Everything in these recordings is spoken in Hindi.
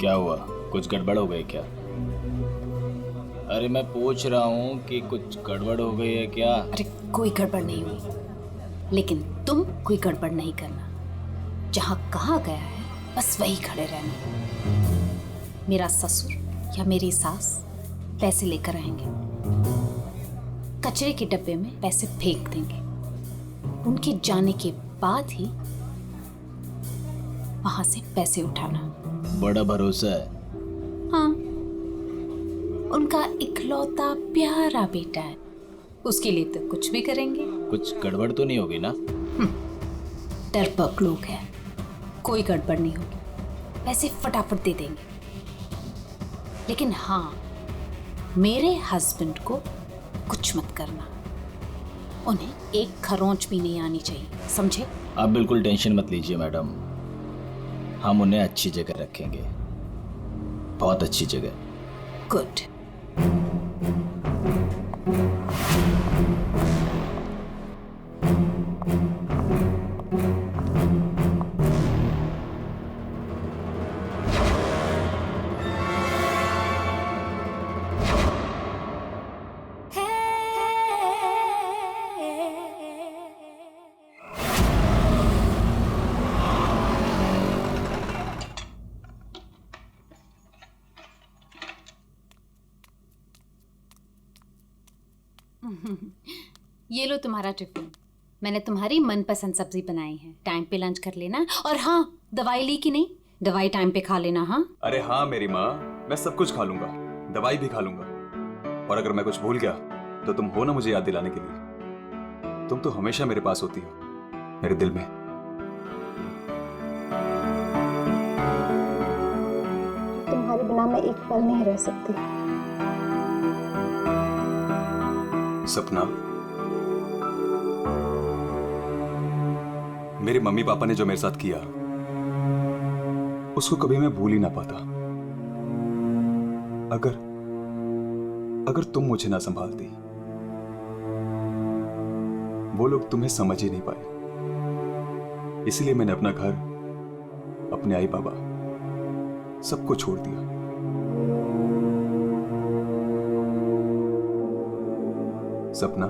क्या हुआ? कुछ गड़बड़ हो गई क्या? अरे मैं पूछ रहा हूँ कि कुछ गड़बड़ हो गई है क्या? अरे कोई गड़बड़ नहीं हुई, लेकिन तुम कोई गड़बड़ नहीं करना। जहाँ कहा गया है बस वही खड़े रहना। मेरा ससुर या मेरी सास पैसे लेकर आएंगे, कचरे के डब्बे में पैसे फेंक देंगे। उनके जाने के बाद ही वहां से पैसे उठाना। बड़ा भरोसा है। हाँ, उनका इकलौता प्यारा बेटा है, उसके लिए तो कुछ भी करेंगे। कुछ गड़बड़ तो नहीं होगी ना? डरपोक लोग हैं, कोई गड़बड़ नहीं होगी, पैसे फटाफट दे देंगे। लेकिन हाँ, मेरे हस्बैंड को कुछ मत करना, उन्हें एक खरोंच भी नहीं आनी चाहिए, समझे? आप बिल्कुल टेंशन मत लीजिए मैडम, हम उन्हें अच्छी जगह रखेंगे, बहुत अच्छी जगह। गुड। ये लो तुम्हारा टिफिन, मैंने तुम्हारी मनपसंद सब्जी बनाई है। टाइम पे लंच कर लेना। और हाँ, दवाई ली कि नहीं? दवाई टाइम पे खा लेना। हाँ अरे हाँ मेरी माँ, मैं सब कुछ खा लूंगा, दवाई भी खा लूंगा। और अगर मैं कुछ भूल गया तो तुम हो ना मुझे याद दिलाने के लिए। तुम तो हमेशा मेरे पास होती हो, मेरे दिल में। तुम्हारे बिना मैं एक पल नहीं रह सकती। सपना, मेरे मम्मी पापा ने जो मेरे साथ किया उसको कभी मैं भूल ही ना पाता। अगर तुम मुझे ना संभालती, वो लोग तुम्हें समझ ही नहीं पाए। इसलिए मैंने अपना घर, अपने आई बाबा, सबको छोड़ दिया। सपना,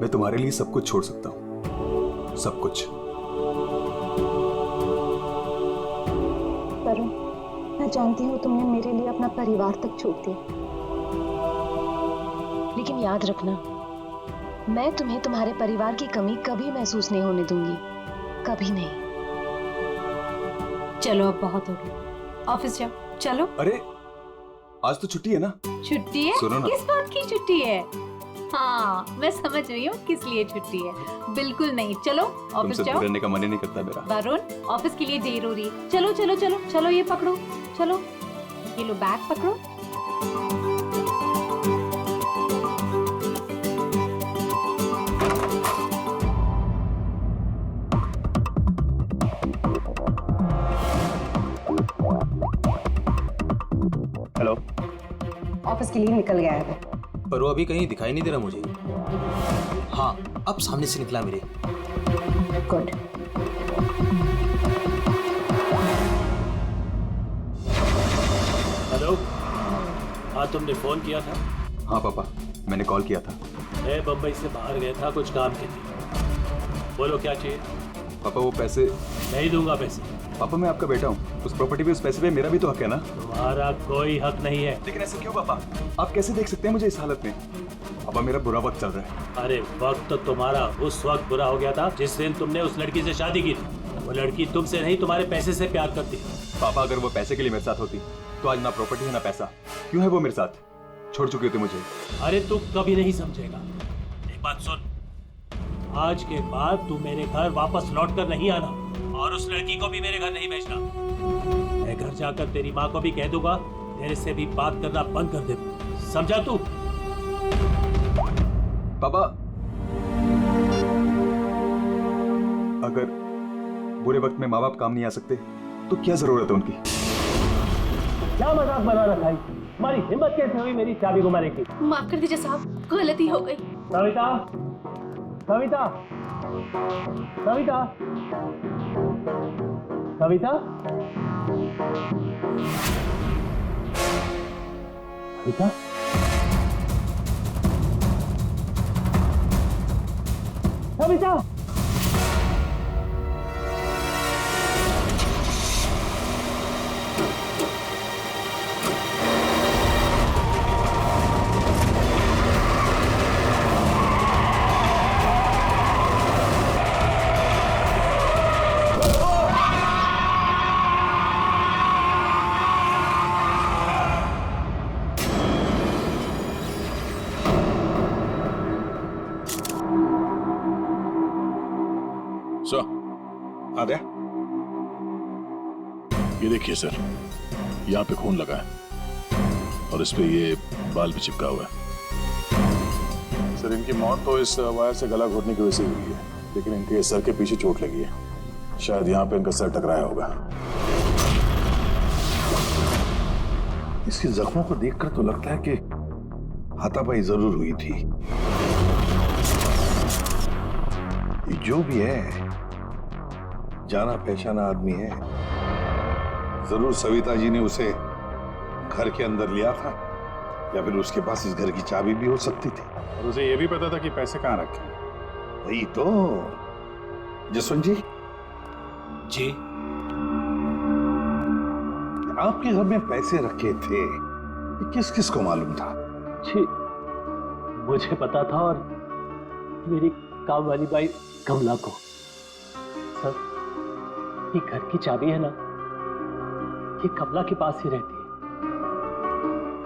मैं तुम्हारे लिए सब कुछ छोड़ सकता हूं, सब कुछ। वरुण, मैं जानती हूँ तुमने मेरे लिए अपना परिवार तक छोड़ दिया, लेकिन याद रखना, मैं तुम्हें तुम्हारे परिवार की कमी कभी महसूस नहीं होने दूंगी, कभी नहीं। चलो अब बहुत हो गया, ऑफिस जाओ। चलो। अरे आज तो छुट्टी है ना? छुट्टी है? सुनो ना। किस बात की छुट्टी है? हाँ, मैं समझ रही हूँ किस लिए छुट्टी है। बिल्कुल नहीं, चलो ऑफिस तुमसे जाओ। दूर रहने का मन ही नहीं करता मेरा। वरुण, ऑफिस के लिए देर हो रही है। चलो चलो चलो चलो, ये पकड़ो, चलो ये लो, बैग पकड़ो। हेलो। ऑफिस के लिए निकल गया है वो। पर वो अभी कहीं दिखाई नहीं दे रहा मुझे। हाँ, अब सामने से निकला मेरे। गुड। हेलो। हाँ, तुमने फोन किया था? हाँ पापा, मैंने कॉल किया था। मैं बम्बई से बाहर गया था कुछ काम के लिए। बोलो क्या चाहिए? पापा वो पैसे। नहीं दूंगा पैसे। पापा मैं आपका बेटा हूँ, उस प्रॉपर्टी पे, उस पैसे पे मेरा भी तो हक है ना? तुम्हारा कोई हक नहीं है। लेकिन ऐसे क्यों पापा? आप कैसे देख सकते हैं मुझे इस हालत में? पापा मेरा बुरा वक्त चल रहा है। अरे वक्त तो तुम्हारा उस वक्त बुरा हो गया था जिस दिन तुमने उस लड़की से शादी की थी। वो लड़की तुमसे नहीं, तुम्हारे पैसे से प्यार करती। पापा अगर वो पैसे के लिए मेरे साथ होती तो आज ना प्रॉपर्टी है ना पैसा। क्यों है वो मेरे साथ? छोड़ चुकी होती मुझे। अरे तू कभी नहीं समझेगा। एक बात सुन, आज के बाद तू मेरे घर वापस लौट कर नहीं आना, और उस लड़की को भी मेरे घर नहीं भेजना। मैं घर जाकर तेरी माँ को भी कह दूंगा तेरे से भी बात करना बंद कर दे। समझा तू? पापा अगर बुरे वक्त में माँ बाप काम नहीं आ सकते तो क्या जरूरत है उनकी? क्या मजाक बना रखा है? हमारी हिम्मत कैसे हुई मेरी चाबी घुमाने की? माफ कर दीजिए साहब, गलती हो गई। कविता, कविता, कविता, कविता। बेटा बेटा आद्या, ये देखिए सर, यहाँ पे खून लगा है और इस पे ये बाल भी चिपका हुआ है। सर इनकी मौत तो इस वायर से गला घोटने की वजह से हुई है, लेकिन इनके सर के पीछे चोट लगी है। शायद यहाँ पे इनका सर टकराया होगा। इसके जख्मों को देखकर तो लगता है कि हाथापाई जरूर हुई थी। ये जो भी है जाना पहचाना आदमी है। जरूर सविता जी ने उसे घर के अंदर लिया था, या फिर उसके पास इस घर की चाबी भी हो सकती थी। और उसे ये भी पता था कि पैसे कहाँ रखे हैं। वही तो। जसवंत जी, जी आपके घर में पैसे रखे थे, ये किस किस को मालूम था? जी मुझे पता था और मेरी काम वाली बाई कमला को। सर ये घर की चाबी है ना, ये कमला के पास ही रहती है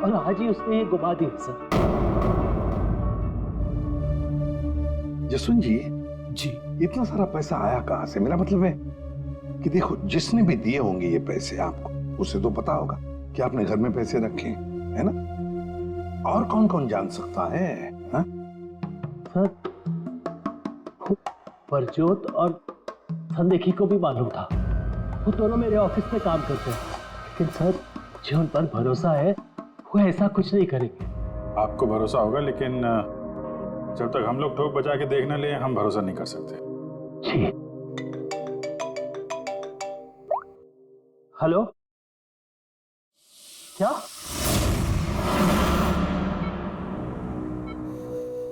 और आज ही उसने ये गुमा दी है सर। जसवंत जी, जी इतना सारा पैसा आया कहां से? मेरा मतलब है कि देखो, जिसने भी दिए होंगे ये पैसे आपको, उसे तो पता होगा कि आपने घर में पैसे रखे, है ना? और कौन कौन जान सकता है? हा? सर परजोत और संदेखी को भी मालूम था, वो दोनों मेरे ऑफिस में काम करते हैं, लेकिन सर जो उन पर भरोसा है वो ऐसा कुछ नहीं करेंगे। आपको भरोसा होगा, लेकिन जब तक हम लोग ठोक बजा के देख न ले, हम भरोसा नहीं कर सकते। जी हेलो, क्या?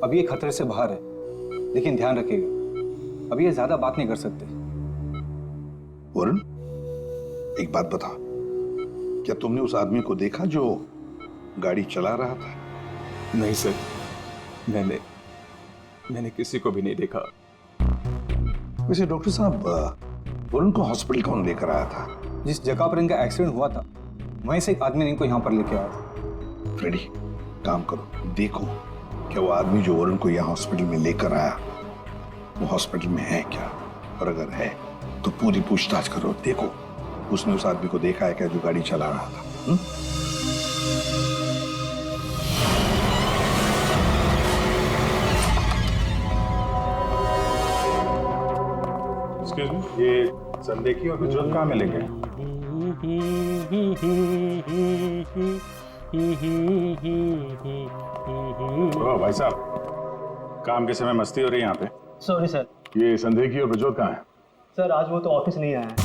अभी ये खतरे से बाहर है, लेकिन ध्यान रखिएगा, अभी ये ज्यादा बात नहीं कर सकते। वरुण, एक बात बता, क्या तुमने उस आदमी को देखा जो गाड़ी चला रहा था? नहीं सर, मैंने किसी को भी नहीं देखा। वैसे डॉक्टर साहब, वरुण को हॉस्पिटल कौन लेकर आया था? जिस जगह पर इनका एक्सीडेंट हुआ था, वहीं से एक आदमी ने इनको यहाँ पर लेके आया था। फ्रेडी, काम करो, देखो क्या वो आदमी जो वरुण को यहाँ हॉस्पिटल में लेकर आया, वो हॉस्पिटल में है क्या? और अगर है तो पूरी पूछताछ करो, देखो उसने उस आदमी को देखा है क्या जो गाड़ी चला रहा था? एक्सक्यूज मी, ये संदेखी और गुजरात कहाँ मिले गए? ओ भाई साहब, काम के समय मस्ती हो रही है यहाँ पे। Sorry sir. ये संदेखी और गुजरात कहाँ है? सर आज वो तो ऑफिस नहीं आया है।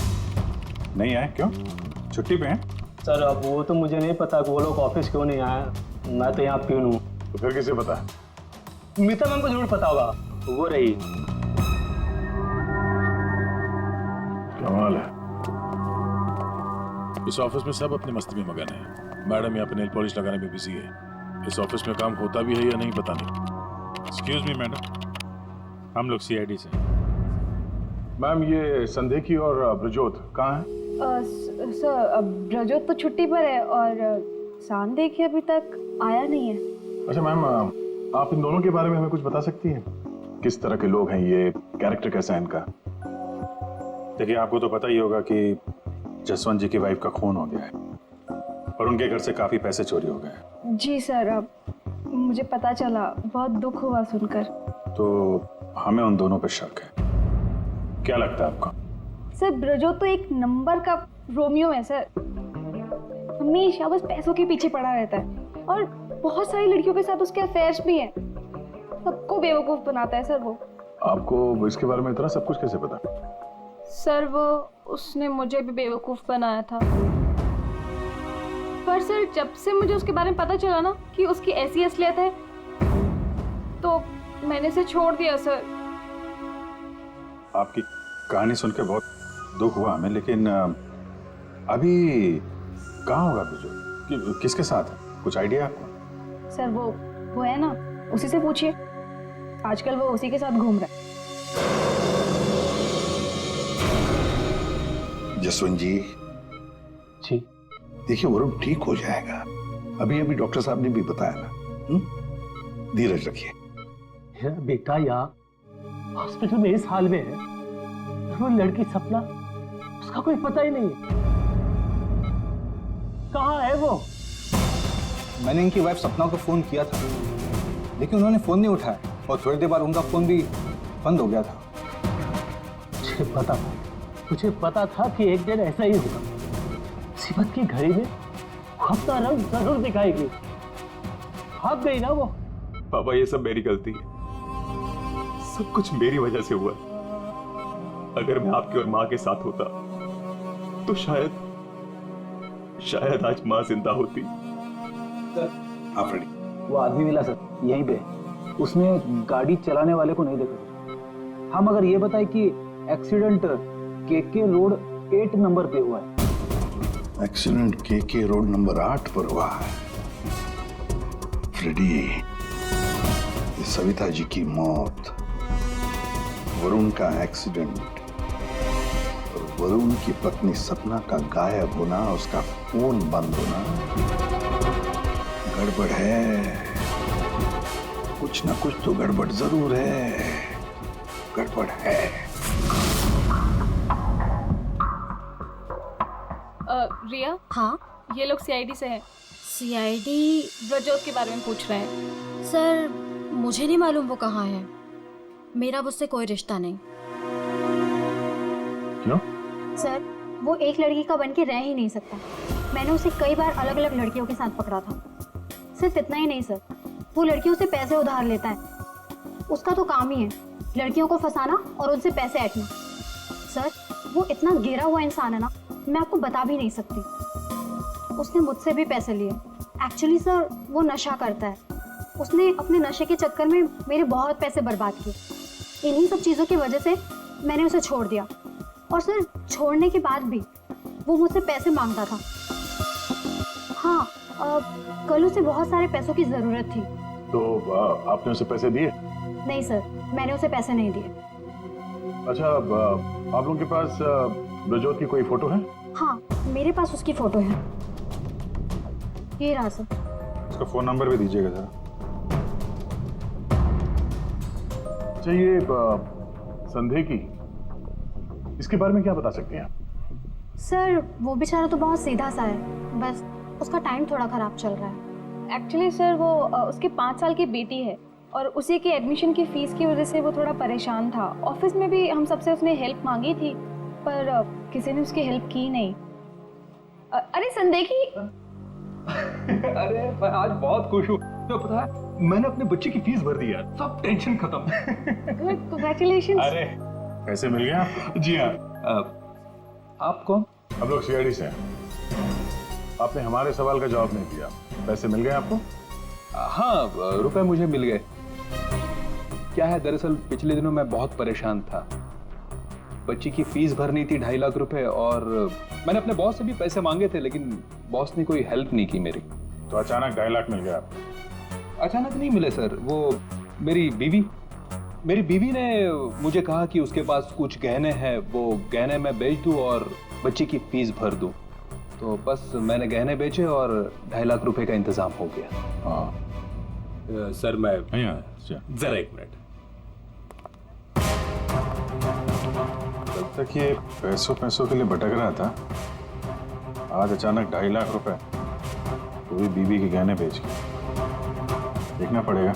नहीं आए? क्यों? छुट्टी पे हैं? सर अब वो तो मुझे नहीं पता कि वो लोग ऑफिस क्यों नहीं आए। मैं तो यहाँ प्यून हूँ। तो फिर किसे पता है? मीता मैम को जरूर पता होगा, वो रही। कमाल है, इस ऑफिस में सब अपनी मस्ती में मगन है। मैडम यहाँ पे नेल पॉलिश लगाने में बिजी है। इस ऑफिस में काम होता भी है या नहीं पता नहीं। एक्सक्यूज मी मैडम, हम लोग सीआईडी से। मैम ये संदेखी और ब्रजोत कहाँ है? सर ब्रजोत तो छुट्टी पर है और संदेखी अभी तक आया नहीं है। अच्छा मैम, आप इन दोनों के बारे में हमें कुछ बता सकती हैं? किस तरह के लोग हैं ये, कैरेक्टर कैसा है इनका? देखिए आपको तो पता ही होगा कि जसवंत जी की वाइफ का खून हो गया है और उनके घर से काफी पैसे चोरी हो गए। जी सर, अब मुझे पता चला, बहुत दुख हुआ सुनकर। तो हमें उन दोनों पर शक है। क्या लगता है आपको? सर ब्रजोत तो एक नंबर का रोमियो है सर, हमेशा बस पैसों के पीछे पड़ा रहता है और बहुत सारी लड़कियों के साथ उसके अफेयर्स भी हैं। सबको बेवकूफ बनाता है सर वो। आपको इसके बारे में इतना सब कुछ कैसे पता? सर वो उसने मुझे भी बेवकूफ बनाया था। पर सर जब से मुझे उसके बारे में पता चला ना कि उसकी ऐसी असलियत है तो मैंने इसे छोड़ दिया सर। आपकी कहानी सुन के बहुत दुख हुआ हमें, लेकिन अभी कहाँ होगा बिजू? किसके साथ है? कुछ आइडिया आपको? सर वो है ना, उसी से पूछिए। आजकल वो उसी के साथ घूम रहा है। जसवंत जी देखिए, वरुण ठीक हो जाएगा। अभी अभी डॉक्टर साहब ने भी बताया ना। धीरज रखिए। बेटा यहाँ हॉस्पिटल में इस हाल में है, वो लड़की सपना, उसका कोई पता ही नहीं है। कहाँ है वो? मैंने इनकी वाइफ सपना को फोन किया था, लेकिन उन्होंने फोन नहीं उठाया और थोड़ी देर बाद उनका फोन भी बंद हो गया था। मुझे पता था कि एक दिन ऐसा ही होगा। मुसीबत की घड़ी में अपना रंग जरूर दिखाएगी। भाग गई ना वो। पापा ये सब मेरी गलती है, सब कुछ मेरी वजह से हुआ। अगर मैं आपके और माँ के साथ होता तो शायद आज माँ जिंदा होती। आप रेडी? वो आदमी मिला सर यहीं पे, उसने गाड़ी चलाने वाले को नहीं देखा। हम अगर ये बताए कि एक्सीडेंट केके रोड 8 नंबर पे हुआ है। एक्सीडेंट केके रोड नंबर 8 पर हुआ है। फ्रेडी, ये सविता जी की मौत, वरुण का एक्सीडेंट और वरुण की पत्नी सपना का गायब होना, उसका फोन बंद होना, गड़बड़ है। कुछ ना कुछ तो गड़बड़ जरूर है। गड़बड़ है। रिया, हाँ ये लोग सीआईडी से हैं। सीआईडी? ब्रजोत के बारे में पूछ रहे हैं। सर मुझे नहीं मालूम वो कहाँ है, मेरा उससे कोई रिश्ता नहीं। क्यों? सर वो एक लड़की का बन के रह ही नहीं सकता। मैंने उसे कई बार अलग अलग लड़कियों के साथ पकड़ा था। सिर्फ इतना ही नहीं सर, वो लड़कियों से पैसे उधार लेता है। उसका तो काम ही है लड़कियों को फंसाना और उनसे पैसे ऐंठना। सर वो इतना गिरा हुआ इंसान है ना, मैं आपको बता भी नहीं सकती। उसने मुझसे भी पैसे लिए। एक्चुअली सर वो नशा करता है। उसने अपने नशे के चक्कर में मेरे बहुत पैसे बर्बाद किए। इन्हीं सब चीज़ों की वजह से मैंने उसे छोड़ दिया। और सर छोड़ने के बाद भी वो मुझसे पैसे मांगता था। हाँ, कल उसे बहुत सारे पैसों की ज़रूरत थी। तो आपने उसे पैसे दिए? नहीं सर, मैंने उसे पैसे नहीं दिए। अच्छा, आप लोगों के पास ब्रजोत की कोई फोटो है? हाँ, मेरे पास उसकी फोटो है। ये रहा सर। उसका फोन नंबर भी दीजिएगा जरा। अच्छा, ये संदेह की, इसके बारे में क्या बता सकते हैं आप? सर वो बेचारा तो बहुत सीधा सा है, बस उसका टाइम थोड़ा खराब चल रहा है। एक्चुअली सर वो उसके 5 साल की बेटी है और उसी के एडमिशन की फीस की वजह से वो थोड़ा परेशान था। ऑफिस में भी हम सबसे उसने हेल्प मांगी थी, पर किसी ने उसकी हेल्प की नहीं। अरे संदेखी। अरे मैं आज बहुत खुश हूँ। तो पता है मैंने अपने बच्चे की फीस भर दी यार, सब टेंशन खत्म। कांग्रेचुलेशन। अरे पैसे मिल गए आपको? जी हाँ। आप कौन? हम लोग सीआईडी से हैं। आपने हमारे सवाल का जवाब नहीं दिया। पैसे मिल गए आपको? हाँ, रुपए मुझे मिल गए। क्या है, दरअसल पिछले दिनों मैं बहुत परेशान था। बच्ची की फीस भरनी थी 2.5 लाख रुपए, और मैंने अपने बॉस से भी पैसे मांगे थे, लेकिन बॉस ने कोई हेल्प नहीं की मेरी। तो अचानक 2.5 लाख मिल गया आपको? अचानक नहीं मिले सर, वो मेरी बीवी ने मुझे कहा कि उसके पास कुछ गहने हैं, वो गहने मैं बेच दूं और बच्ची की फीस भर दूं। तो बस मैंने गहने बेचे और 2.5 लाख रुपए का इंतजाम हो गया। हाँ सर मैं जरा 1 मिनट। तब तक ये पैसों के लिए भटक रहा था, आज अचानक 2.5 लाख रुपए, वो भी बीवी के गहने बेच के। देखना पड़ेगा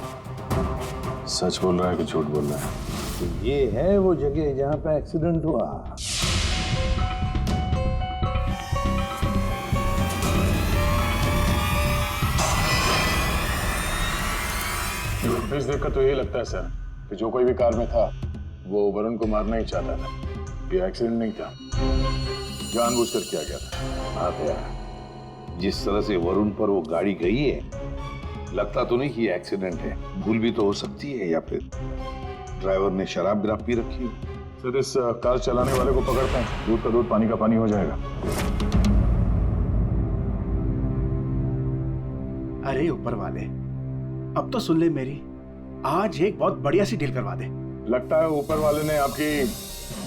सच बोल रहा है कि झूठ बोल रहा है। तो ये है वो जगह जहां पे एक्सीडेंट हुआ। फुटेज देखकर तो यही लगता है सर कि जो कोई भी कार में था वो वरुण को मारना ही चाहता था। ये एक्सीडेंट नहीं था, जानबूझकर किया गया था। हाँ भैया, जिस तरह से वरुण पर वो गाड़ी गई है, लगता तो नहीं कि एक्सीडेंट है। भूल भी तो हो सकती है, या फिर ड्राइवर ने शराब वराब पी रखी हो। सर इस कार चलाने वाले को पकड़ते हैं, दूध का दूध पानी का पानी हो जाएगा। अरे ऊपर वाले, अब तो सुन ले मेरी, आज एक बहुत बढ़िया सी डील करवा दे। लगता है ऊपर वाले ने आपकी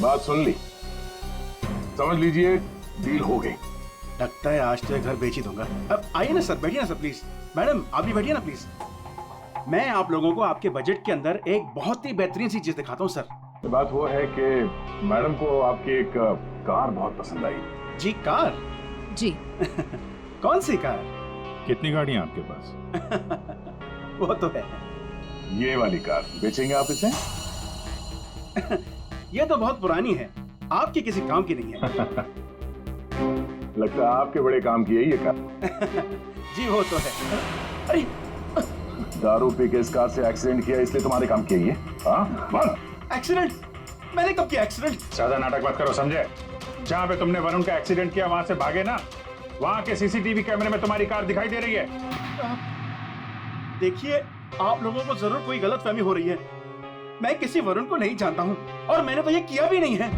बात सुन ली। समझ लीजिए डील हो गई। लगता है आज तो ये घर बेच ही दूंगा। अब आइए ना सर, बैठिए ना सर प्लीज। मैडम आप भी बैठिए ना प्लीज। मैं आप लोगों को आपके बजट के अंदर एक बहुत ही बेहतरीन सी चीज दिखाता हूँ सर। बात वो है कि मैडम को आपकी एक कार बहुत पसंद आई। जी कार? जी। कौन सी कार? कितनी गाड़ियां आपके पास? वो तो है। ये वाली कार बेचेंगे आप इसे? ये तो बहुत पुरानी है, आपकी किसी काम की नहीं है। लगता है आपके बड़े काम की है ये कार। जी वो तो है। अरे दारू पी के इस कार से एक्सीडेंट किया इसलिए तुम्हारे काम की है ये? हाँ? एक्सीडेंट? मैंने कब किया एक्सीडेंट? ज्यादा नाटक मत करो, समझे? जहाँ पे तुमने वरुण का एक्सीडेंट किया वहां से भागे ना, वहां के सीसीटीवी कैमरे में तुम्हारी कार दिखाई दे रही है। देखिए, आप लोगों को जरूर कोई गलतफहमी हो रही है। मैं किसी वरुण को नहीं जानता हूँ और मैंने तो ये किया भी नहीं है।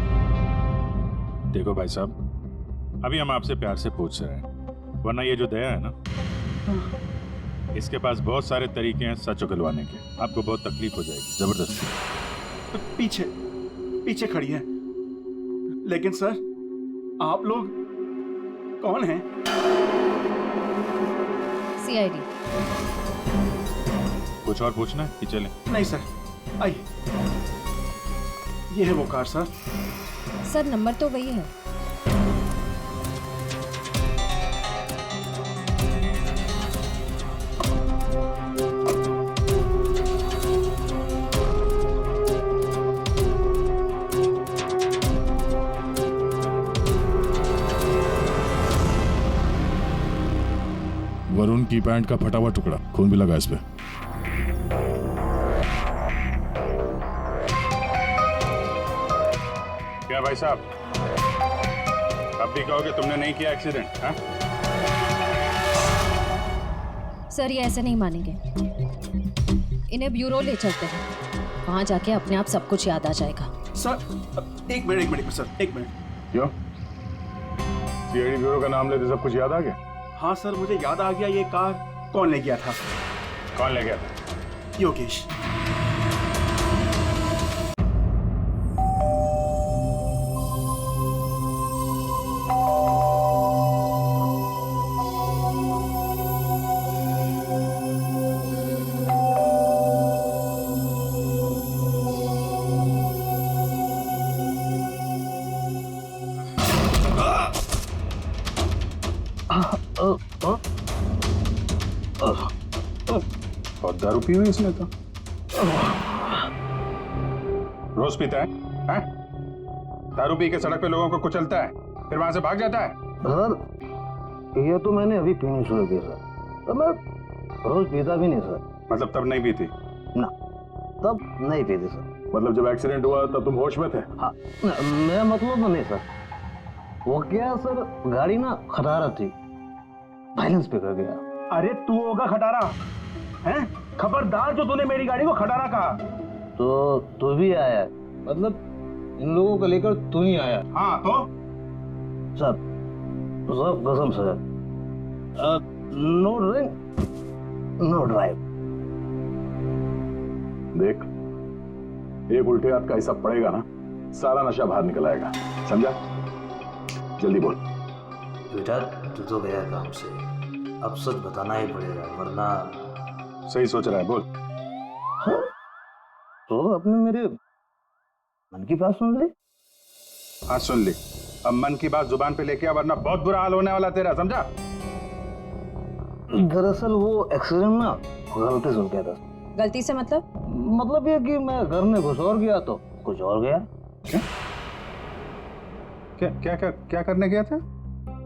देखो भाई साहब, अभी हम आपसे प्यार से पूछ रहे हैं, वरना ये जो दया है ना, इसके पास बहुत सारे तरीके हैं सच उगलवाने के। आपको बहुत तकलीफ हो जाएगी जबरदस्ती। पीछे पीछे खड़ी है। लेकिन सर, आप लोग कौन हैं? CID। कुछ और पूछना है कि चलें? नहीं सर, आइए। ये है वो कार सर। सर नंबर तो वही है। वरुण की पैंट का फटा हुआ टुकड़ा, खून भी लगा इस पे। क्या भाई साहब, अब भी कहोगे तुमने नहीं किया एक्सीडेंट? हाँ? सर ये ऐसे नहीं मानेंगे, इन्हें ब्यूरो ले चलते हैं, वहां जाके अपने आप सब कुछ याद आ जाएगा। सर एक मिनट सर, एक मिनट। क्यों? CID ब्यूरो का नाम लेते सब कुछ याद आ गया? हाँ सर, मुझे याद आ गया ये कार कौन ले गया था। कौन ले गया था? योगेश। और दारू पी हुई इसने तो। रोज पीता है? हैं? दारू पी के सड़क पे लोगों को कुचलता है, फिर वहां से भाग जाता है। सर ये तो मैंने अभी पीनी शुरू की सर, तो मैं रोज पीता भी नहीं सर। मतलब तब नहीं पीती? ना, तब नहीं पीती सर। मतलब जब एक्सीडेंट हुआ तब तुम होश में थे? हाँ, मेरा मतलब नहीं सर। वो क्या सर, गाड़ी ना खटारा थी, बैलेंस पे कर गया। अरे तू होगा खटारा, हैं? खबरदार जो तूने मेरी गाड़ी को खटारा कहा। तो तू भी आया, मतलब इन लोगों को लेकर तू ही आया? हाँ तो सर, सब कसम sir, no drink no drive. देख, एक उल्टे हाथ का हिस्सा पड़ेगा ना, सारा नशा बाहर निकल आएगा, समझा? जल्दी बोल। बेटा तू तो गया काम से, अब सच बताना ही पड़ेगा वरना। सही सोच रहा है, बोल। हाँ? तो आपने मेरे मन की बात सुन ली? हाँ सुन ली। अब मन की बात जुबान पे लेके आ, वरना बहुत बुरा हाल होने वाला तेरा, समझा? दरअसल वो एक्सीडेंट ना गलती से हो गया था। गलती से मतलब? मतलब ये कि मैं घर में घुस और गया तो कुछ और गया। क्या करने गया था?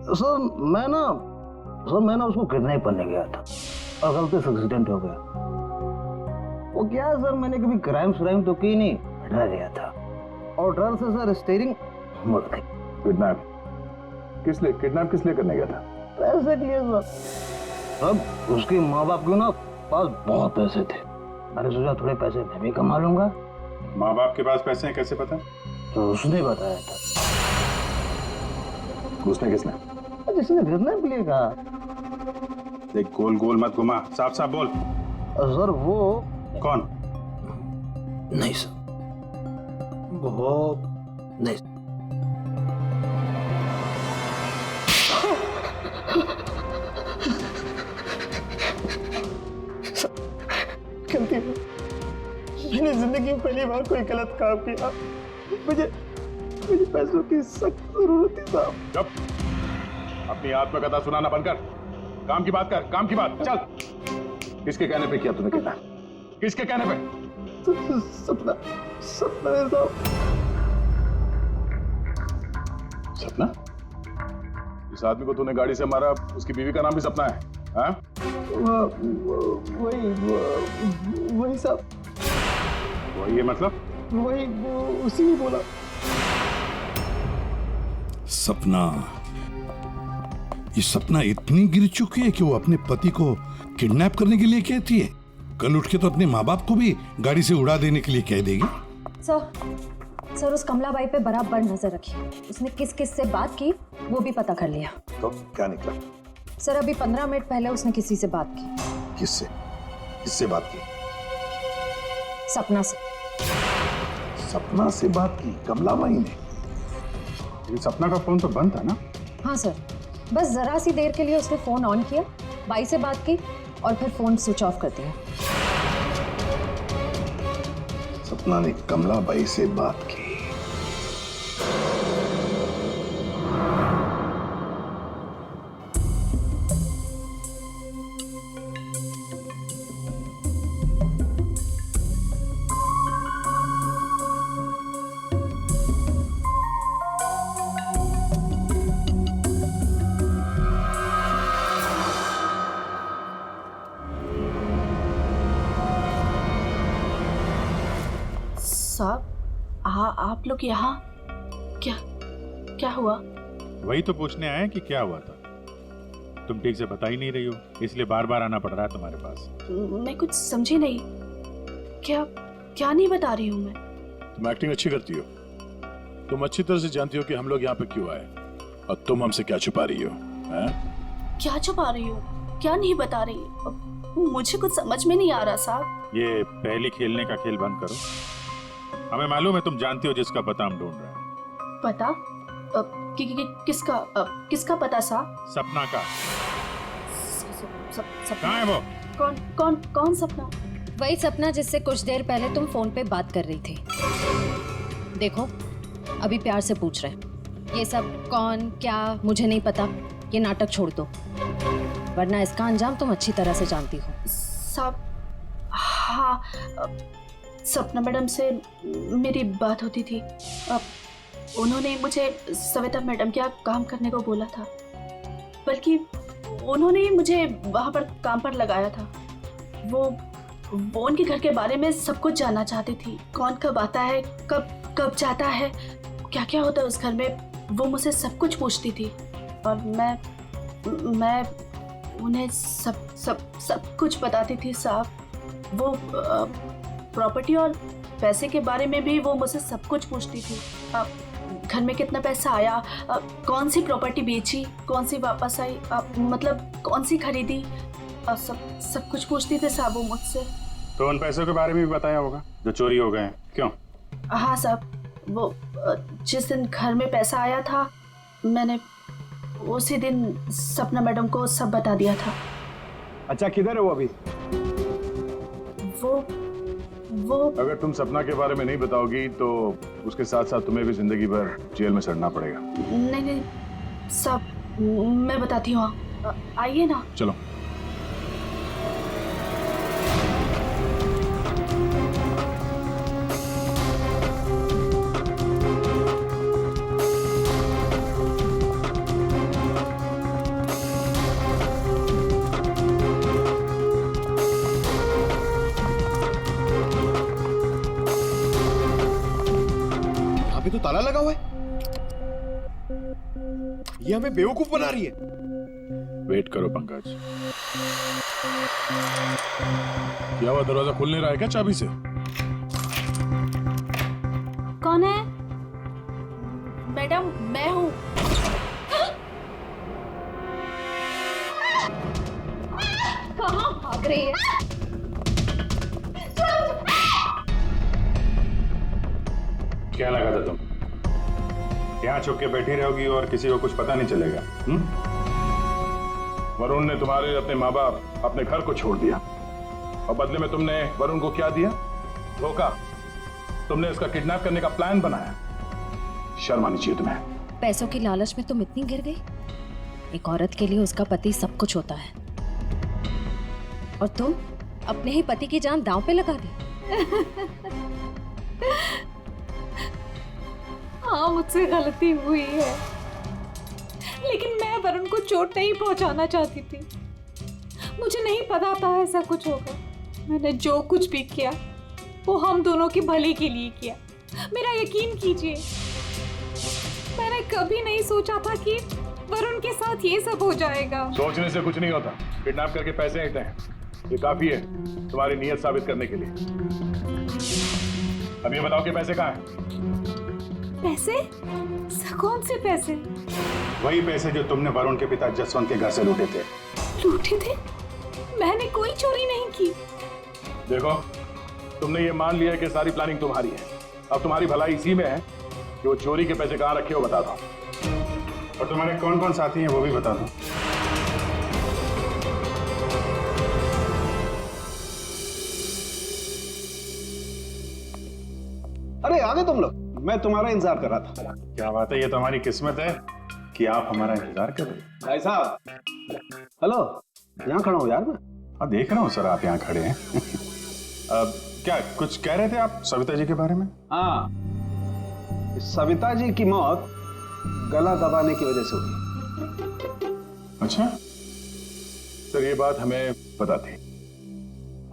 सर मैं ना उसको किडनैप करने गया था और गलती से एक्सीडेंट हो गया। वो क्या है सर, मैंने कभी क्राइम तो की नहीं, डर गया था और डर से सर स्टीयरिंग मुड़ गई। किडनैप किस लिए करने गया था? पैसे के लिए सर। सब उसके माँ बाप के ना पास बहुत पैसे थे। मैंने सोचा थोड़े पैसे मैं भी कमा लूंगा। माँ बाप के पास पैसे हैं कैसे पता? तो उसने बताया था। उसने किसने? जिसने गिरने के लिए कहा। देख गोल गोल मत घुमा, साफ साफ बोल। सर वो कौन? नहीं सर, वो नहीं। गलती हुई। मैंने जिंदगी में पहली बार कोई गलत काम किया। मुझे पैसों की सख्त जरूरत थी साहब। चुप, अपनी आत्मकथा सुनाना बंद कर, काम की बात कर, काम की बात। चल, किसके कहने पे किया तूने कितना? किसके कहने पे? सपना है साहब। सपना? इस आदमी को तूने गाड़ी से मारा, उसकी बीवी का नाम भी सपना है? हाँ? वही साहब। वही है मतलब? वही उसी ने बोला। सपना, ये सपना इतनी गिर चुकी है कि वो अपने पति को किडनैप करने के लिए कहती है। कल उठ के तो अपने माँ बाप को भी गाड़ी से उड़ा देने के लिए कह देगी। सर उस कमलाबाई पे बराबर नजर रखिए। उसने किस किस से बात की वो भी पता कर लिया। तो क्या निकला? सर अभी 15 मिनट पहले उसने किसी से बात की। किससे? किससे बात की? सपना से। सपना से बात की कमलाबाई ने? लेकिन सपना का फोन तो बंद था ना? हाँ सर, बस जरा सी देर के लिए उसने फोन ऑन किया, बाई से बात की और फिर फोन स्विच ऑफ कर दिया। सपना ने कमलाबाई से बात की। साहब, आप लोग यहाँ क्या हुआ? वही तो पूछने आए कि क्या हुआ था। तुम ठीक से बता ही नहीं रही हो, इसलिए बार बार आना पड़ रहा है तुम्हारे पास। मैं कुछ समझी नहीं। क्या नहीं बता रही हूँ मैं। तुम एक्टिंग अच्छी करती हो। तुम अच्छी तरह से जानती हो कि हम लोग यहाँ पे क्यों आए और तुम हमसे क्या छुपा रही हो? क्या छुपा रही हो? क्या नहीं बता रही? मुझे कुछ समझ में नहीं आ रहा साहब। ये पहली खेलने का खेल बंद करो। हमें मालूम है तुम जानती हो जिसका पता हम ढूंढ रहे हैं। पता? किसका पता साहब? सपना का। सपना? कहाँ है वो? कौन सपना? वही सपना जिससे कुछ देर पहले तुम फोन पे बात कर रही थी। देखो अभी प्यार से पूछ रहे हैं। ये सब कौन क्या मुझे नहीं पता, ये नाटक छोड़ दो, वरना इसका अंजाम तुम अच्छी तरह से जानती हो। साहब, हाँ, सपना मैडम से मेरी बात होती थी। उन्होंने मुझे सविता मैडम के यहाँ काम करने को बोला था, बल्कि उन्होंने ही मुझे वहाँ पर काम पर लगाया था। वो उनके घर के बारे में सब कुछ जानना चाहती थी। कौन कब आता है, कब जाता है, क्या क्या होता है उस घर में, वो मुझसे सब कुछ पूछती थी। और मैं उन्हें सब कुछ बताती थी साहब। वो प्रॉपर्टी और पैसे के बारे में भी वो मुझसे सब कुछ पूछती थी। घर में कितना पैसा आया, कौन सी प्रॉपर्टी बेची, कौन सी वापस आई, मतलब कौन सी खरीदी, सब कुछ पूछती थी साहब वो मुझसे। तो उन पैसों के बारे में भी बताया होगा जो चोरी हो गए हैं, क्यों? हाँ साहब, वो जिस दिन घर में पैसा आया था मैंने उसी दिन सपना मैडम को सब बता दिया था। अच्छा, किधर है वो अभी? वो अगर तुम सपना के बारे में नहीं बताओगी तो उसके साथ साथ तुम्हें भी जिंदगी भर जेल में सड़ना पड़ेगा। नहीं सब मैं बताती हूँ, आइए ना। चलो। तो ताला लगा हुआ है। ये हमें बेवकूफ बना रही है। वेट करो पंकज। क्या हुआ, दरवाजा खुल नहीं रहा है क्या चाबी से? कौन है? मैडम मैं हूँ। कहाँ भाग रही है? क्या लगा था तुम यहाँ छुप के बैठी रहोगी और किसी को कुछ पता नहीं चलेगा? वरुण ने तुम्हारे अपने माँ बाप, अपने घर को छोड़ दिया और बदले में तुमने वरुण को क्या दिया? धोखा। तुमने इसका किडनैप करने का प्लान बनाया। शर्म आनी चाहिए तुम्हें। पैसों की लालच में तुम इतनी गिर गई? एक औरत के लिए उसका पति सब कुछ होता है और तुम अपने ही पति की जान दांव पे लगा दी। हाँ मुझसे गलती हुई है, लेकिन मैं वरुण को चोट नहीं पहुंचाना चाहती थी। मुझे नहीं पता था ऐसा कुछ होगा। मैंने जो कुछ भी किया वो हम दोनों की भले के लिए किया। मेरा यकीन कीजिए, मैंने कभी नहीं सोचा था कि वरुण के साथ ये सब हो जाएगा। सोचने से कुछ नहीं होता। किडनैप करके पैसे ऐंठते हैं, ये काफी है तुम्हारी नीयत साबित करने के लिए। अब ये बताओ कि पैसे कहाँ हैं? पैसे? कौन से पैसे? वही पैसे जो तुमने वरुण के पिता जसवंत के घर से लूटे थे। लूटे थे? मैंने कोई चोरी नहीं की। देखो, तुमने ये मान लिया कि सारी प्लानिंग तुम्हारी है। अब तुम्हारी भलाई इसी में है कि वो चोरी के पैसे कहाँ रखे हो बता दो, और तुम्हारे कौन कौन साथी हैं वो भी बता दो। अरे आ गए तुम लोग, मैं तुम्हारा इंतजार कर रहा था। क्या बात है, ये तो हमारी किस्मत है कि आप हमारा इंतजार कर रहे हैं। भाई साहब, हेलो, यहाँ खड़ा हूँ यार मैं। हाँ देख रहा हूँ सर, आप यहाँ खड़े हैं। अब क्या कुछ कह रहे थे आप सविता जी के बारे में? हाँ, सविता जी की मौत गला दबाने की वजह से हुई। अच्छा सर, ये बात हमें पता थी।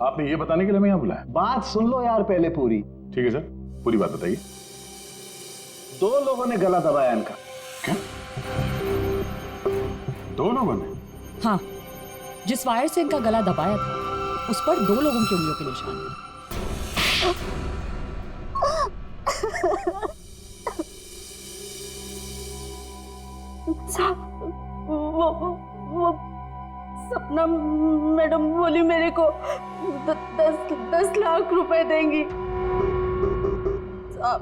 आपने ये बताने के लिए हमें यहाँ बुलाया? बात सुन लो यार पहले पूरी। ठीक है सर, पूरी बात बताइए। 2 लोगों ने गला दबाया इनका। क्या? 2 लोगों ने? हाँ, जिस वायर से इनका गला दबाया था उस पर 2 लोगों की उंगलियों के निशान थे। वो सपना मैडम बोली मेरे को 10 लाख रुपए देंगी। साहब,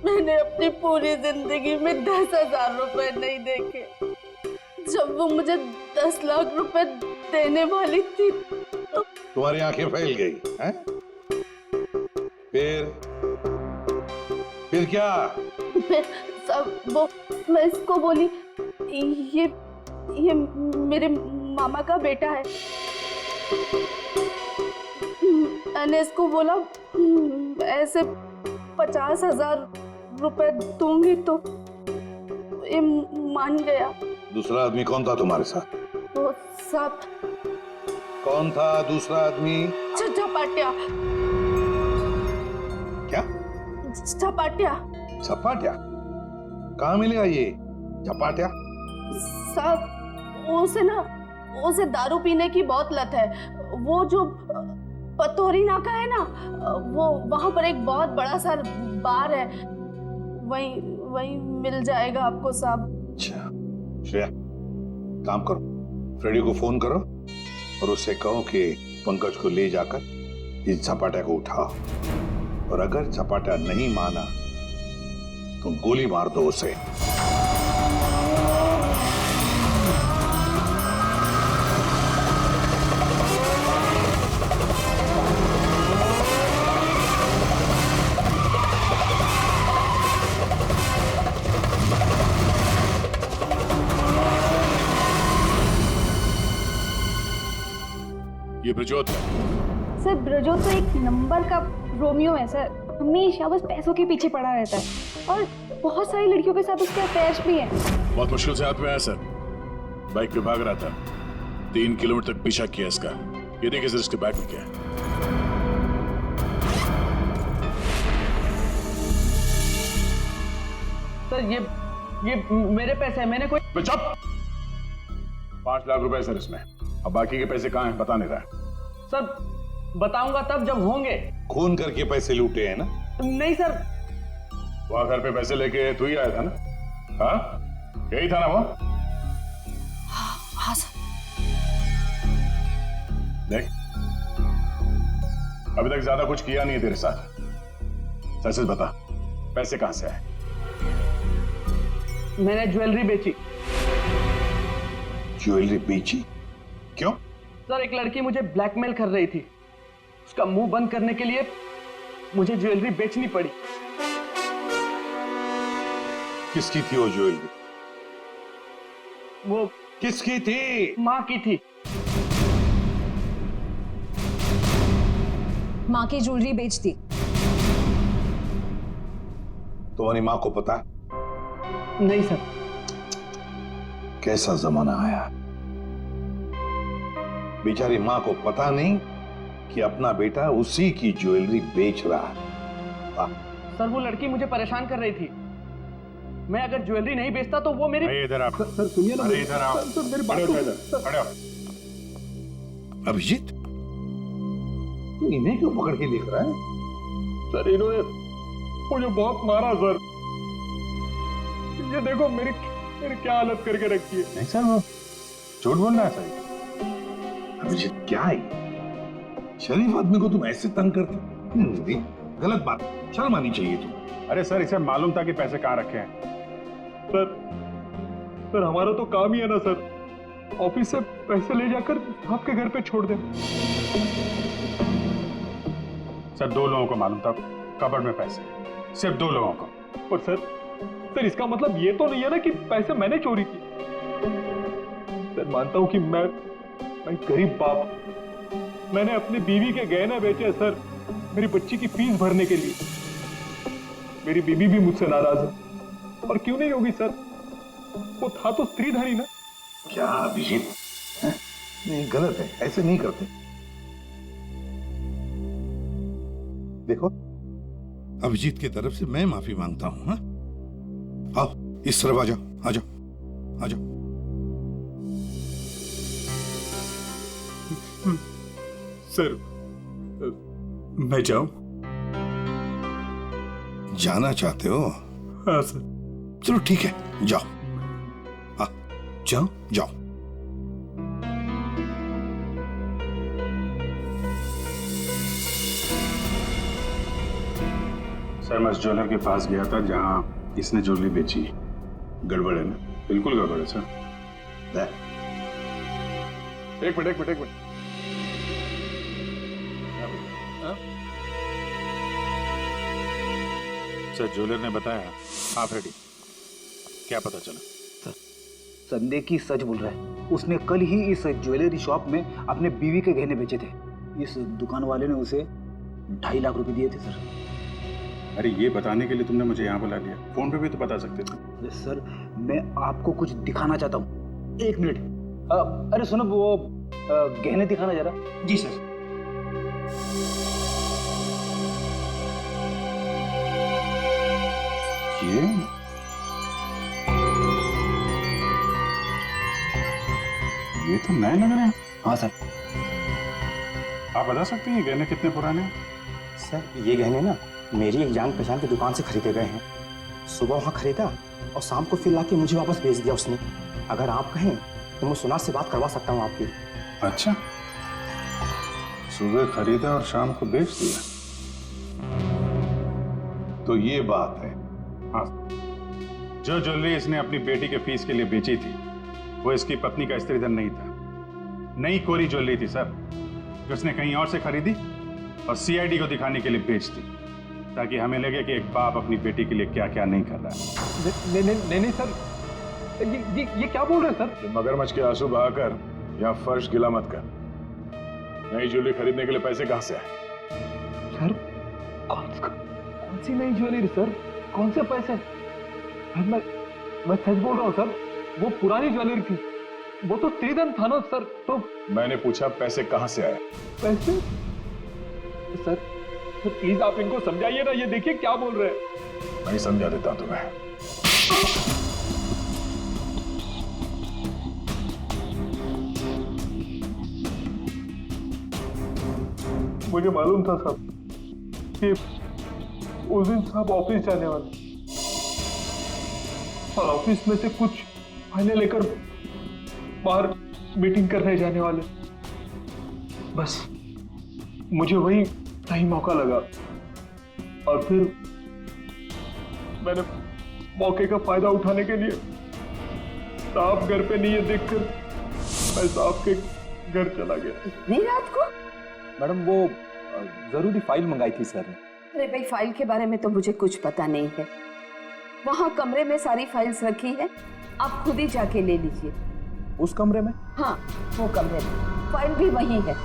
मैंने अपनी पूरी जिंदगी में 10,000 रुपए नहीं देखे। जब वो मुझे 10 लाख रुपए देने वाली थी तो तुम्हारी आंखें फैल गई हैं? फिर क्या? सब वो मैं इसको बोली ये मेरे मामा का बेटा है। मैंने इसको बोला ऐसे 50,000 रुपए दूंगी तो ये मान गया। दूसरा आदमी कौन था तुम्हारे साथ? वो सब कौन था दूसरा आदमी? झपाटिया। क्या? झपाटिया। झपाटिया? कहाँ मिलेगा ये झपाटिया? साहब, उसे दारू पीने की बहुत लत है। वो जो पतोरी नाका है ना, वो वहां पर एक बहुत बड़ा सा बार है, वही मिल जाएगा आपको साहब। अच्छा श्रेया, काम करो, फ्रेडी को फोन करो और उससे कहो कि पंकज को ले जाकर इस झपाटा को उठाओ, और अगर झपाटा नहीं माना तो गोली मार दो उसे। ये ब्रजोत है। सर ब्रजोत तो एक नंबर का रोमियो है सर, हमेशा बस पैसों के पीछे पड़ा रहता है और बहुत सारी लड़कियों के साथ उसके अफेयर्स भी हैं। बहुत मुश्किल से हाथ में आया सर, बाइक पे भाग रहा था, 3 किलोमीटर तक पीछा किया इसका। ये देखिए सर, इसके बैग में क्या है। सर ये मेरे पैसे हैं, मैंने कोई। चुप! 5 लाख रुपए सर इसमें। अब बाकी के पैसे कहाँ हैं बता नहीं रहा। सर बताऊंगा तब जब होंगे। खून करके पैसे लूटे हैं ना? नहीं सर। वहां घर पे पैसे लेके तू ही आया था ना? हाँ यही था ना वो? हाँ सर। देख अभी तक ज्यादा कुछ किया नहीं है तेरे साथ। सच सच बता पैसे कहां से आए? मैंने ज्वेलरी बेची। ज्वेलरी बेची? क्यों? सर एक लड़की मुझे ब्लैकमेल कर रही थी, उसका मुंह बंद करने के लिए मुझे ज्वेलरी बेचनी पड़ी। किसकी थी वो ज्वेलरी? वो किसकी थी? माँ की थी। माँ की ज्वेलरी बेच दी। तुम्हारी माँ को पता है? नहीं सर। कैसा जमाना आया, बेचारी माँ को पता नहीं कि अपना बेटा उसी की ज्वेलरी बेच रहा है। सर वो लड़की मुझे परेशान कर रही थी, मैं अगर ज्वेलरी नहीं बेचता तो वो मेरी। इधर आप। सर सुनिए ना, अरे इधर आओ। सर मेरी बात खड़े हो। अभिजीत तू इन्हें क्यों पकड़ के देख रहा है? सर इन्होंने मुझे बहुत मारा सर। ये देखो मेरी क्या हालत करके रखी है। नहीं सर वो झूठ बोल रहा है सर। अभिजीत क्या है, शरीफ आदमी को तुम ऐसे तंग करते? गलत बात, शर्म आनी चाहिए तुम। अरे सर इसे मालूम था कि पैसे कहाँ रखे हैं। सर हमारा तो काम ही है ना सर, ऑफिस से पैसे ले जाकर आपके घर पे छोड़ दें। सर 2 लोगों को मालूम था कबर्ड में पैसे, सिर्फ 2 लोगों को। और सर इसका मतलब ये तो नहीं है ना कि पैसे मैंने चोरी की। सर मानता हूं कि मैं गरीब बाप, मैंने अपनी बीवी के गहने बेचे सर मेरी बच्ची की फीस भरने के लिए। मेरी बीवी भी मुझसे नाराज है, और क्यों नहीं होगी सर, वो था तो स्त्रीधारी ना। क्या अभिजीत, नहीं गलत है, ऐसे नहीं करते। देखो अभिजीत की तरफ से मैं माफी मांगता हूं। हाँ आओ इस तरफ आ जाओ, आ जाओ, आ जाओ। सर मैं जाऊं? जाना चाहते हो? हाँ सर। चलो ठीक है जाओ। हाँ जाओ जाओ। सर मैं उस ज्वेलर के पास गया था जहां इसने ज्वेलरी बेची। गड़बड़ है ना? बिल्कुल गड़बड़ है सर। एक मिनट। सर ज्वेलर ने बताया आप रेडी, क्या पता चला? सर संदेह की सच बोल रहा है, उसने कल ही इस ज्वेलरी शॉप में अपने बीवी के गहने बेचे थे। इस दुकान वाले ने उसे 2.5 लाख रुपए दिए थे सर। अरे ये बताने के लिए तुमने मुझे यहाँ बुला लिया, फोन पे भी तो बता सकते थे। अरे सर मैं आपको कुछ दिखाना चाहता हूँ, 1 मिनट। अरे सुनो वो गहने दिखाना जरा। जी सर। ये तो नए लग रहे हैं। हाँ सर। आप बता सकते हैं ये गहने कितने पुराने हैं? सर ये गहने ना मेरी एक जान पहचान की दुकान से खरीदे गए हैं। सुबह वहाँ खरीदा और शाम को फिर लाके मुझे वापस भेज दिया उसने। अगर आप कहें तो मैं सुनार से बात करवा सकता हूँ आपकी। अच्छा, सुबह खरीदा और शाम को बेच दिया, तो ये बात है। हाँ, जो ज्वेलरी इसने अपनी बेटी के फीस के लिए बेची थी वो इसकी पत्नी का स्त्री धन नहीं था, नई कोरी ज्वेलरी थी सर, जो उसने कहीं और से खरीदी और सीआईडी को दिखाने के लिए बेच दी, ताकि हमें लगे कि एक बाप अपनी बेटी के लिए क्या क्या नहीं कर रहा है। नहीं सर, ये क्या बोल रहे हैं सर? मगरमच्छ के आंसू बहाकर यहाँ फर्श गिला मत कर। नई ज्वेलरी खरीदने के लिए पैसे कहाँ से आए? सर कौन सी नई ज्वेलरी सर, कौन से पैसे? मैं सच बोल रहा हूँ सर, वो पुरानी ज्वेलरी थी, वो तो स्त्रीधन था ना सर। तो मैंने पूछा पैसे कहाँ से आए? पैसे सर प्लीज आप इनको समझाइए ना, ये देखिए क्या बोल रहे हैं। मैं समझा देता तुम्हें। मुझे मालूम था साहब कि उस दिन साहब ऑफिस जाने वाले और ऑफिस में से कुछ फाइलें लेकर बाहर मीटिंग करने जाने वाले। बस मुझे वही सही मौका लगा और फिर मैंने मौके का फायदा उठाने के लिए साहब घर पे नहीं है देखकर मैं साहब के घर चला गया। नहीं रात को? मैडम वो जरूरी फाइल मंगाई थी सर ने। अरे भाई फाइल के बारे में तो मुझे कुछ पता नहीं है। वहाँ कमरे में सारी फाइल्स रखी है, आप खुद ही जाके ले लीजिए। उस कमरे में? हाँ वो कमरे में, फाइल भी वहीं है।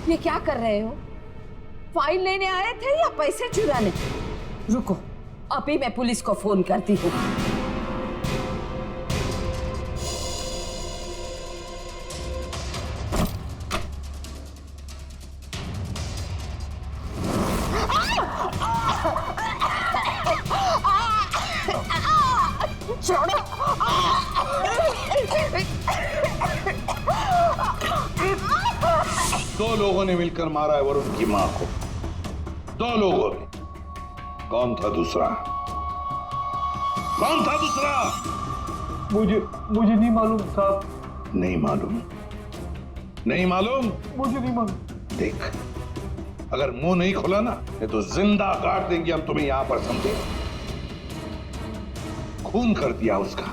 ये क्या कर रहे हो? फाइल लेने आए थे या पैसे चुराने? रुको, अभी मैं पुलिस को फोन करती हूँ। दो लोगों ने मिलकर मारा है वरुण की मां को। दो लोगों ने। कौन था दूसरा? कौन था दूसरा? मुझे नहीं मालूम साहब। नहीं मालूम? नहीं मालूम? मुझे नहीं मालूम। देख, अगर मुंह नहीं खोला ना तो जिंदा काट देंगे हम तुम्हें यहां पर, समझे? खून कर दिया उसका।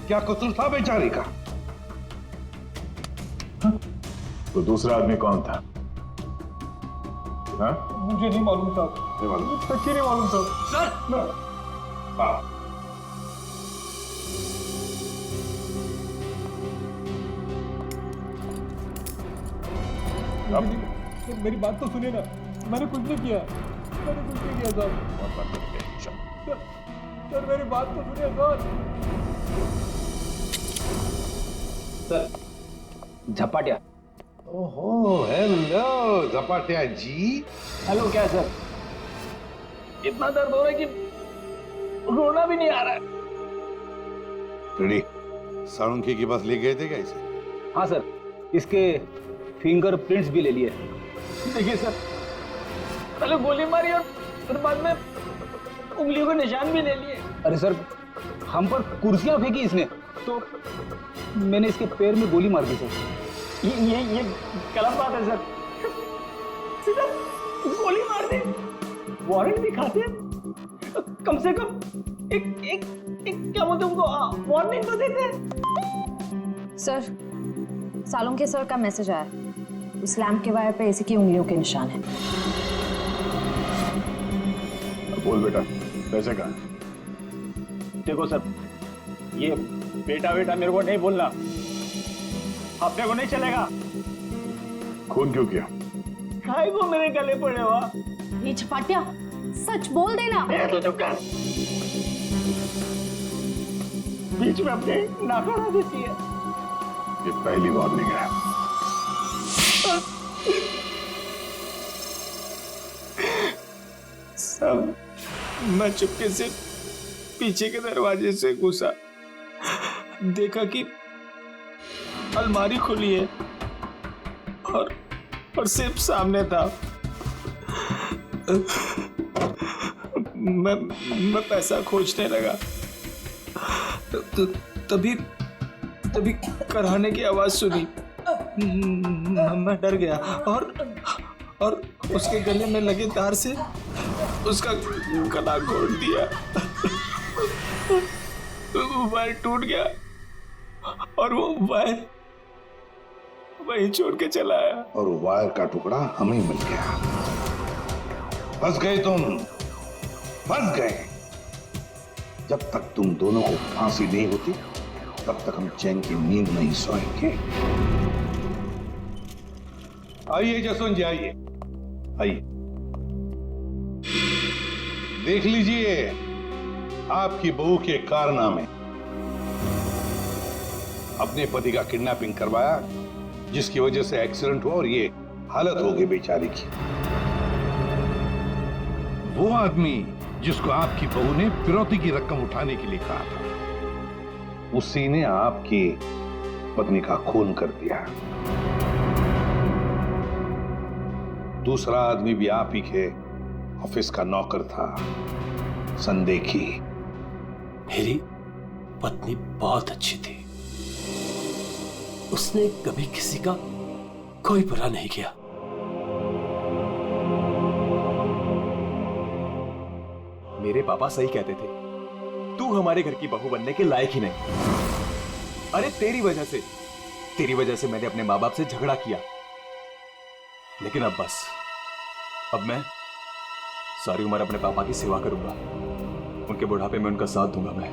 क्या कसूर था बेचारे का? तो दूसरा आदमी कौन था? हाँ? मुझे नहीं मालूम साहब। नहीं मालूम? सच्ची नहीं मालूम साहब। सर! हाँ। मेरी बात तो सुनिए ना, मैंने कुछ नहीं किया। मैंने कुछ नहीं किया साहब। सर मेरी बात तो सुनिए सर। झपाटिया। ओहो, हेलो झपाटिया जी। हेलो। क्या सर? इतना दर्द हो रहा है कि रोना भी नहीं आ रहा है। रेडी? साळुंखे के पास ले गए थे क्या इसे? हाँ सर, इसके फिंगरप्रिंट्स भी ले लिए। देखिए सर, पहले गोली मारी और फिर बाद में उंगलियों के निशान भी ले लिए। अरे सर, हम पर कुर्सियां फेंकी इसने तो मैंने इसके पैर में गोली मार दी सर। ये गलत बात है सर। सीधा गोली मार दे, वारंट भी खाते कम से कम एक क्या बोलते उनको वार्निंग तो देते। सर, सालुंखे सर का मैसेज आया। उस लैंप के वायर पे इसी की उंगलियों के निशान है। बोल बेटा, पैसे कहाँ? देखो सर, ये बेटा मेरे को नहीं बोलना, अपने को नहीं चलेगा। खून क्यों किया? खाए को मेरे गले पड़े हुआ। ये झपाटिया, सच बोल देना। तो चुप कर। बीच में अपने नाक अड़ा देती है। ये पहली वार्निंग है। सब मैं चुपके से पीछे के दरवाजे से घुसा, देखा कि अलमारी खुली है और सिर्फ सामने था। मैं पैसा खोजने लगा तो तभी कराने की आवाज सुनी। मैं डर गया और उसके गले में लगे तार से उसका गला घोट दिया। वायर टूट गया और वो वहीं छोड़ के चला आया। और वायर का टुकड़ा हमें मिल गया। फंस गए तुम, फंस गए। जब तक तुम दोनों को फांसी नहीं होती तब तक हम चैन की नींद नहीं सोएंगे। आइए जसवंत जी, आइए आइए, देख लीजिए आपकी बहू के कारनामे। अपने पति का किडनैपिंग करवाया, जिसकी वजह से एक्सीडेंट हुआ और ये हालत हो गई बेचारी की। वो आदमी जिसको आपकी बहू ने फिरौती की रकम उठाने के लिए कहा था, उसी ने आपकी पत्नी का खून कर दिया। दूसरा आदमी भी आप ही के ऑफिस का नौकर था, संदेखी। मेरी पत्नी बहुत अच्छी थी, उसने कभी किसी का कोई बुरा नहीं किया। मेरे पापा सही कहते थे, तू हमारे घर की बहू बनने के लायक ही नहीं। अरे तेरी वजह से मैंने अपने माँ बाप से झगड़ा किया, लेकिन अब बस, अब मैं सारी उम्र अपने पापा की सेवा करूंगा, उनके बुढ़ापे में उनका साथ दूंगा मैं।